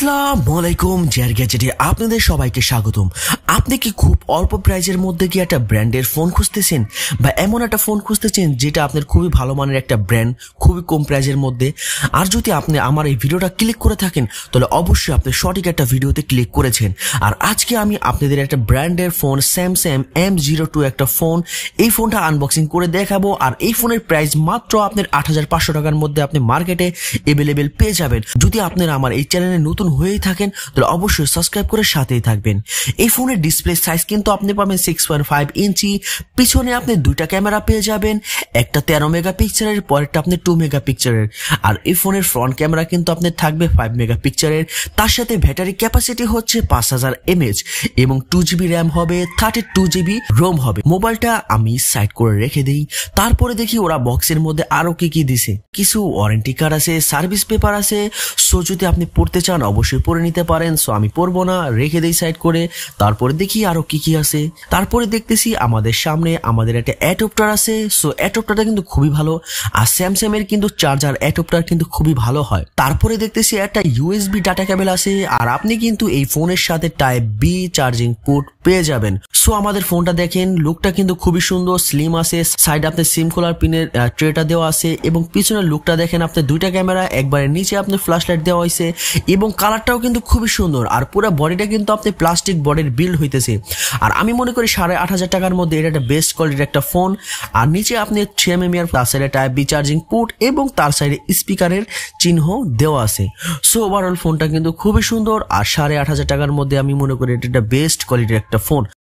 আসসালামু আলাইকুম GadgeT আপনাদের সবাইকে স্বাগতম। আপনি কি খুব অল্প প্রাইজের মধ্যে কি একটা ব্র্যান্ডের ফোন খুঁজতেছেন বা এমন একটা ফোন খুঁজতেছেন যেটা আপনার খুবই ভালো মানের একটা ব্র্যান্ড খুবই কম প্রাইজের মধ্যে? আর যদি আপনি আমার এই ভিডিওটা ক্লিক করে থাকেন তাহলে অবশ্যই আপনি সঠিক একটা ভিডিওতে ক্লিক করেছেন। আর আজকে আমি আপনাদের একটা ব্র্যান্ডের ফোন স্যামসাং M02 একটা ফোন, এই ফোনটা আনবক্সিং করে দেখাবো। আর এই ফোনের প্রাইস মাত্র আপনার ৮৫০০ টাকার মধ্যে আপনি মার্কেটে অ্যাভেলেবেল পেয়ে যাবেন। যদি আপনারা আমার এই চ্যানেলে নতুন হয়েই থাকেন তাহলে অবশ্যই সাবস্ক্রাইব করে সাথেই থাকবেন। এই ফোনের ডিসপ্লে সাইজ কিন্তু আপনি পাবেন 6.5 ইঞ্চি। পিছনে আপনি দুইটা ক্যামেরা পেয়ে যাবেন, একটা 13 মেগাপিক্সেলের, পরেরটা আপনি 2 মেগাপিক্সেলের। আর এই ফোনের ফ্রন্ট ক্যামেরা কিন্তু আপনার থাকবে 5 মেগাপিক্সেলের। তার সাথে ব্যাটারি ক্যাপাসিটি হচ্ছে 5000 mAh এবং 2GB র্যাম হবে, 32GB রোম হবে। মোবাইলটা আমি সাইড করে রেখে দিই, তারপরে দেখি ওরা বক্সের মধ্যে আরো কি কি দিছে। কিছু ওয়ারেন্টি কার্ড আছে, সার্ভিস পেপার আছে। সো যদি আপনি পড়তে চান অবশ্যই পড়ে নিতে পারেন। সো আমি পড়বো না, রেখে দিই সাইড করে। তারপরে দেখি আরো কি কি আছে। তারপরে দেখতেছি আমাদের সামনে আমাদের একটা অ্যাডাপ্টার আছে। সো অ্যাডাপ্টারটা কিন্তু খুবই ভালো, আর স্যামসাং এর কিন্তু চার্জার অ্যাডাপ্টার কিন্তু খুবই ভালো হয়। তারপরে দেখতেছি একটা USB ডাটা কেবল আছে, আর আপনি কিন্তু এই ফোনের সাথে টাইপ বি চার্জিং পোর্ট পেয়ে যাবেন। সো আমাদের ফোনটা দেখেন, লুকটা কিন্তু খুবই সুন্দর, স্লিম আছে। সাইডে আপনার সিম খোলার পিনের ট্রেটা দেওয়া আছে এবং পিছনের লুকটা দেখেন, আপনার দুইটা ক্যামেরা, একবারে নিচে আপনার ফ্ল্যাশ লাইট দেওয়া হয়েছে এবং কালারটাও কিন্তু খুবই সুন্দর। আর পুরো বডিটা কিন্তু আপনি প্লাস্টিক বডির বিল্ড হইতেছে। আর আমি মনে করি ৮৫০০ টাকার মধ্যে এটা একটা বেস্ট কোয়ালিটির একটা ফোন। আর নিচে আপনি 3mm এর তার সাইডে টাইপ বি চার্জিং পোর্ট এবং তার সাইডে স্পিকারের চিহ্ন দেওয়া আছে। সো ওভারঅল ফোনটা কিন্তু খুবই সুন্দর। আর ৮৫০০ টাকার মধ্যে আমি মনে করি এটা একটা বেস্ট কোয়ালিটির একটা ফোন।